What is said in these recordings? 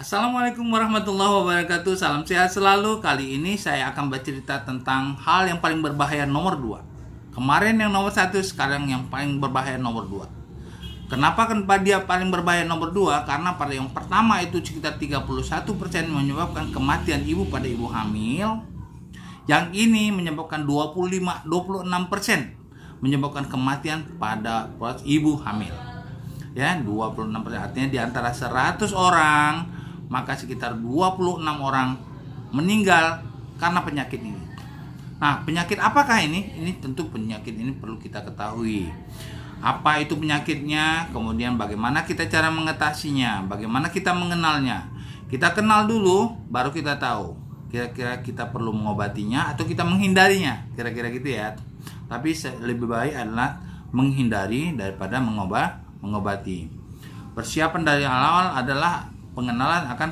Assalamualaikum warahmatullahi wabarakatuh. Salam sehat selalu. Kali ini saya akan bercerita tentang hal yang paling berbahaya nomor 2. Kemarin yang nomor 1, sekarang yang paling berbahaya nomor 2. Kenapa dia paling berbahaya nomor 2? Karena pada yang pertama itu sekitar 31% menyebabkan kematian ibu pada ibu hamil. Yang ini menyebabkan 26% menyebabkan kematian pada ibu hamil. Ya, 26%, artinya di antara 100 orang maka sekitar 26 orang meninggal karena penyakit ini. Nah, penyakit apakah ini? Ini tentu penyakit ini perlu kita ketahui. Apa itu penyakitnya? Kemudian bagaimana kita cara mengatasinya? Bagaimana kita mengenalnya? Kita kenal dulu, baru kita tahu. Kira-kira kita perlu mengobatinya atau kita menghindarinya. Kira-kira gitu ya. Tapi lebih baik adalah menghindari daripada mengobati. Persiapan dari awal adalah pengenalan akan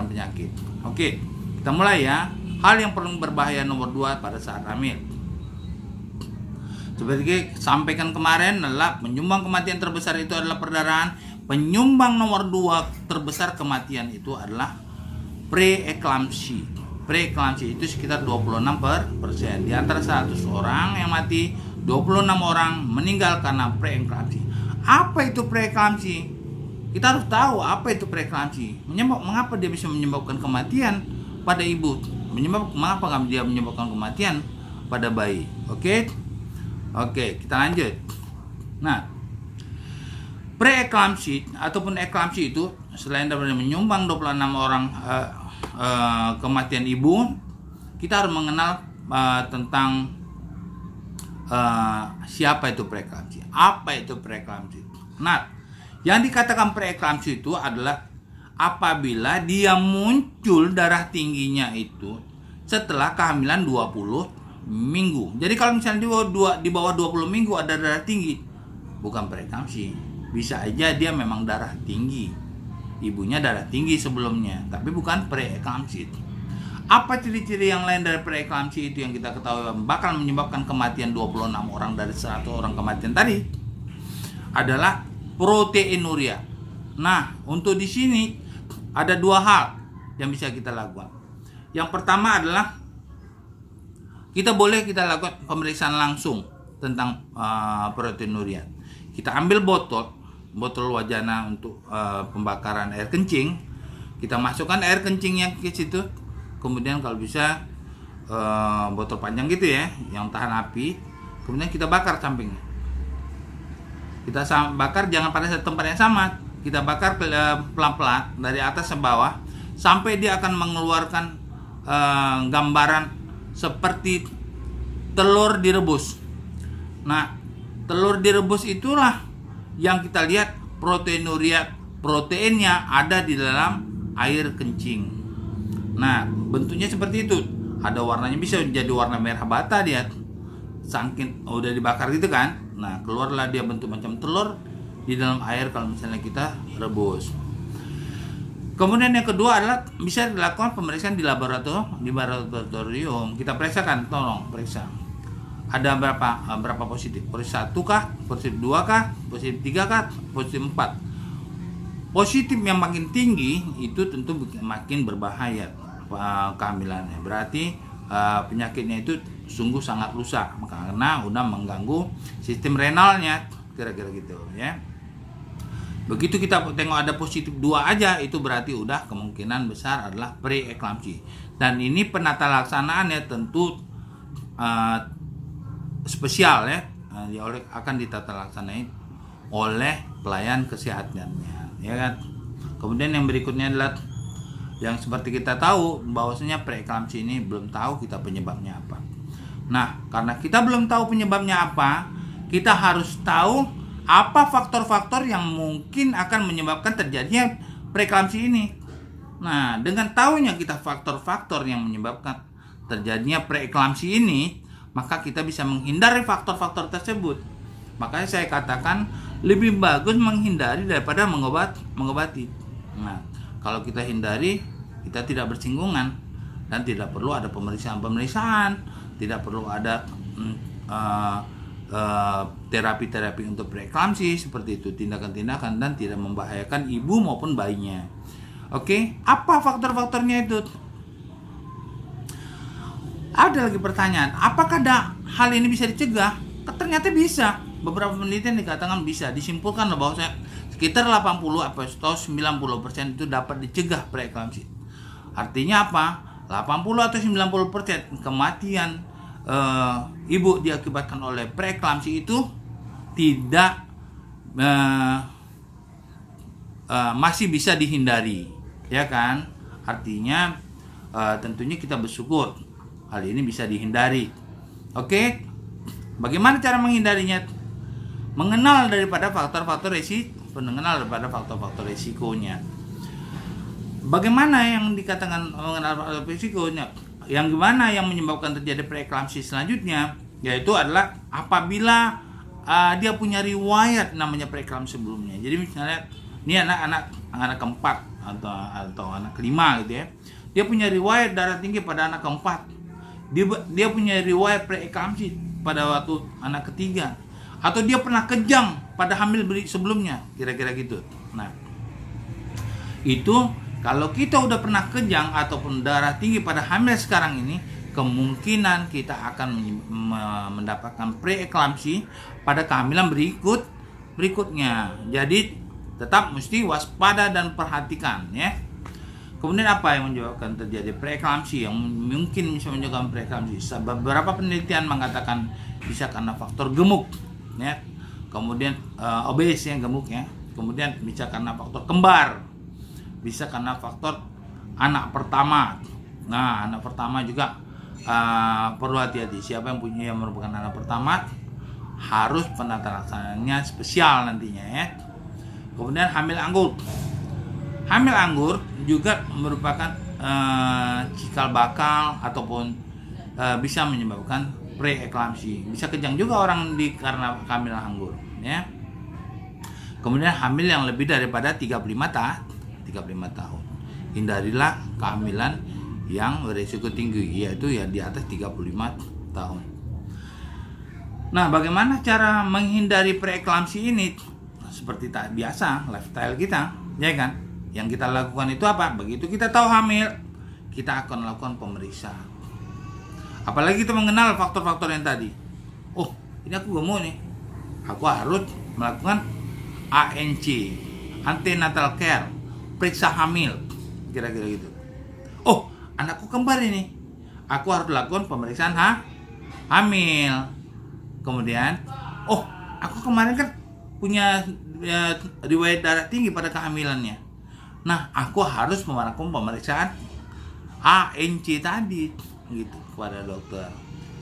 penyakit. Oke, kita mulai ya. Hal yang paling berbahaya nomor 2 pada saat hamil. Seperti sampaikan kemarin adalah penyumbang kematian terbesar itu adalah perdarahan. Penyumbang nomor 2 terbesar kematian itu adalah preeklamsi. Preeklamsi itu sekitar 26%. Di antara 100 orang yang mati, 26 orang meninggal karena preeklamsi. Apa itu preeklamsi? Kita harus tahu apa itu preeklamsi. Mengapa dia bisa menyebabkan kematian pada ibu? Mengapa dia menyebabkan kematian pada bayi? Oke, kita lanjut. Nah, preeklamsi ataupun eklamsi itu selain dapat menyumbang 26 orang kematian ibu, kita harus mengenal tentang siapa itu preeklamsi. Apa itu preeklamsi? Nah, yang dikatakan preeklamsi itu adalah apabila dia muncul darah tingginya itu setelah kehamilan 20 minggu. Jadi kalau misalnya di bawah 20 minggu ada darah tinggi, bukan preeklamsi. Bisa aja dia memang darah tinggi. Ibunya darah tinggi sebelumnya, tapi bukan preeklamsi. Apa ciri-ciri yang lain dari preeklamsi itu yang kita ketahui bakal menyebabkan kematian 26 orang dari 100 orang kematian tadi? Adalah proteinuria. Nah, untuk di sini ada 2 hal yang bisa kita lakukan. Yang pertama adalah kita lakukan pemeriksaan langsung tentang proteinuria. Kita ambil botol wajana untuk pembakaran air kencing. Kita masukkan air kencingnya ke situ. Kemudian kalau bisa botol panjang gitu ya, yang tahan api. Kemudian kita bakar sampingnya. Kita bakar jangan pada tempat yang sama. Kita bakar pelan-pelan dari atas ke bawah sampai dia akan mengeluarkan gambaran seperti telur direbus. Nah, telur direbus itulah yang kita lihat proteinnya ada di dalam air kencing. Nah, bentuknya seperti itu. Ada warnanya, bisa jadi warna merah bata dia. Saking udah dibakar gitu kan. Nah, keluarlah dia bentuk macam telur di dalam air kalau misalnya kita rebus. Kemudian yang kedua adalah bisa dilakukan pemeriksaan di laboratorium. Kita periksakan, tolong periksa. Ada berapa positif? Positif 1 kah? Positif 2 kah? Positif 3 kah? Positif 4. Positif yang makin tinggi itu tentu makin berbahaya kehamilannya. Berarti penyakitnya itu sungguh sangat rusak karena udah mengganggu sistem renalnya, kira-kira gitu ya. Begitu kita tengok ada positif 2 aja, itu berarti udah kemungkinan besar adalah preeklamsi. Dan ini penata laksanaannya tentu spesial ya, akan ditata laksanai oleh pelayan kesehatannya, ya kan. Kemudian yang berikutnya adalah yang seperti kita tahu bahwasanya preeklamsi ini belum tahu kita penyebabnya apa. Nah, karena kita belum tahu penyebabnya apa, kita harus tahu apa faktor-faktor yang mungkin akan menyebabkan terjadinya preeklamsi ini. Nah, dengan tahunya kita faktor-faktor yang menyebabkan terjadinya preeklamsi ini, maka kita bisa menghindari faktor-faktor tersebut. Makanya saya katakan lebih bagus menghindari daripada mengobati. Nah, kalau kita hindari, kita tidak bersinggungan dan tidak perlu ada pemeriksaan, tidak perlu ada terapi-terapi untuk preeklamsi seperti itu, tindakan-tindakan dan tidak membahayakan ibu maupun bayinya. Oke, apa faktor-faktornya itu? Ada lagi pertanyaan, apakah hal ini bisa dicegah? Ternyata bisa. Beberapa penelitian dikatakan bisa. Disimpulkan bahwa sekitar 80 atau 90% itu dapat dicegah preeklamsi. Artinya apa? 80 atau 90% kematian ibu diakibatkan oleh preeklamsi itu tidak masih bisa dihindari, ya kan? Artinya tentunya kita bersyukur hal ini bisa dihindari. Oke, bagaimana cara menghindarinya? Mengenal daripada faktor-faktor resikonya. Bagaimana yang dikatakan mengenal faktor resikonya? Yang gimana yang menyebabkan terjadi preeklamsi selanjutnya? Yaitu adalah apabila dia punya riwayat namanya preeklamsi sebelumnya. Jadi misalnya ini anak keempat atau anak kelima gitu ya. Dia punya riwayat darah tinggi pada anak keempat. Dia punya riwayat preeklamsi pada waktu anak ketiga, atau dia pernah kejang pada hamil sebelumnya, kira-kira gitu. Nah, itu kalau kita udah pernah kejang ataupun darah tinggi pada hamil sekarang ini, kemungkinan kita akan mendapatkan preeklamsi pada kehamilan berikutnya. Jadi tetap mesti waspada dan perhatikan ya. Kemudian apa yang menyebabkan terjadi preeklamsi, yang mungkin bisa menyebabkan preeklamsi? Beberapa penelitian mengatakan bisa karena faktor gemuk ya. Kemudian obes yang gemuk ya. Kemudian bisa karena faktor kembar. Bisa karena faktor anak pertama. Nah, anak pertama juga perlu hati-hati. Siapa yang merupakan anak pertama harus penata laksananya spesial nantinya ya. Kemudian hamil anggur. Hamil anggur juga merupakan cikal bakal ataupun bisa menyebabkan preeklamsi. Bisa kejang juga orang karena kehamilan anggur ya. Kemudian hamil yang lebih daripada 35 tahun. Hindarilah kehamilan yang berisiko tinggi, yaitu yang di atas 35 tahun. Nah, bagaimana cara menghindari preeklamsi ini? Seperti tak biasa, lifestyle kita, ya kan? Yang kita lakukan itu apa? Begitu kita tahu hamil, kita akan lakukan pemeriksaan. Apalagi kita mengenal faktor-faktor yang tadi. Oh, ini aku gemuk nih. Aku harus melakukan ANC, antenatal care, periksa hamil, kira-kira gitu. Oh, anakku kembar ini. Aku harus lakukan pemeriksaan hamil. Kemudian, oh, aku kemarin kan punya riwayat darah tinggi pada kehamilannya. Nah, aku harus melakukan pemeriksaan ANC tadi gitu kepada dokter.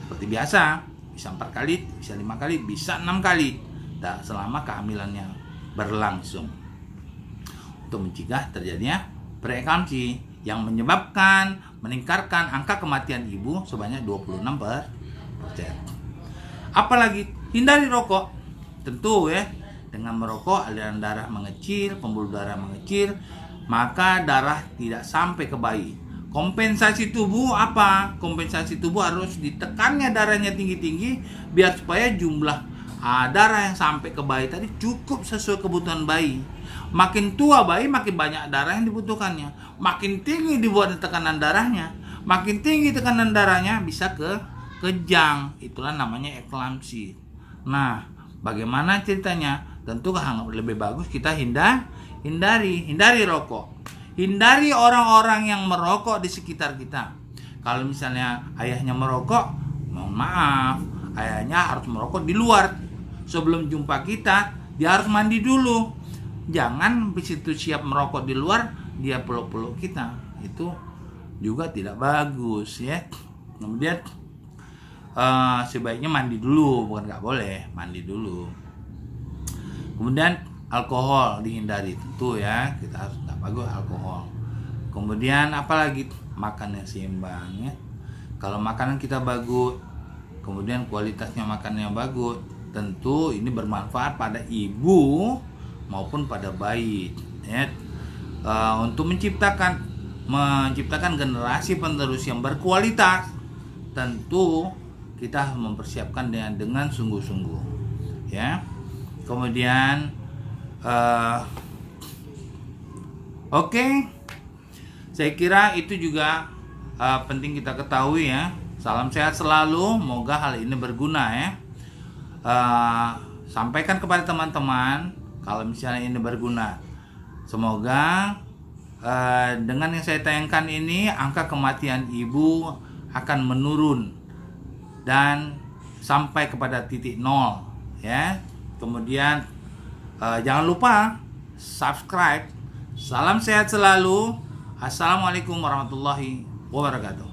Seperti biasa, bisa 4 kali, bisa 5 kali, bisa 6 kali selama kehamilannya berlangsung. Untuk mencegah terjadinya preeklamsi yang menyebabkan meningkatkan angka kematian ibu sebanyak 26%. Apalagi hindari rokok. Tentu ya, dengan merokok aliran darah mengecil, pembuluh darah mengecil, maka darah tidak sampai ke bayi. Kompensasi tubuh apa? Kompensasi tubuh harus ditekannya darahnya tinggi-tinggi biar supaya jumlah darah yang sampai ke bayi tadi cukup sesuai kebutuhan bayi. Makin tua bayi, makin banyak darah yang dibutuhkannya. Makin tinggi dibuat tekanan darahnya, makin tinggi tekanan darahnya bisa kejang. Itulah namanya eklamsi. Nah, bagaimana ceritanya? Tentu lebih bagus kita hindari rokok. Hindari orang-orang yang merokok di sekitar kita. Kalau misalnya ayahnya merokok, mohon maaf, ayahnya harus merokok di luar. Sebelum jumpa kita, dia harus mandi dulu. Jangan begitu siap merokok di luar, dia peluk-peluk kita. Itu juga tidak bagus ya. Kemudian sebaiknya mandi dulu, bukan nggak boleh, mandi dulu. Kemudian alkohol dihindari tentu ya, kita harus nggak bagus alkohol. Kemudian apalagi makan yang seimbang ya. Kalau makanan kita bagus, kemudian kualitasnya makannya bagus, tentu ini bermanfaat pada ibu maupun pada bayi ya. Untuk menciptakan generasi penerus yang berkualitas, tentu kita harus mempersiapkan dengan sungguh-sungguh ya. Kemudian oke, Saya kira itu juga penting kita ketahui ya. Salam sehat selalu, moga hal ini berguna ya. Sampaikan kepada teman-teman kalau misalnya ini berguna. Semoga dengan yang saya tayangkan ini angka kematian ibu akan menurun dan sampai kepada titik nol ya. Kemudian jangan lupa subscribe. Salam sehat selalu. Assalamualaikum warahmatullahi wabarakatuh.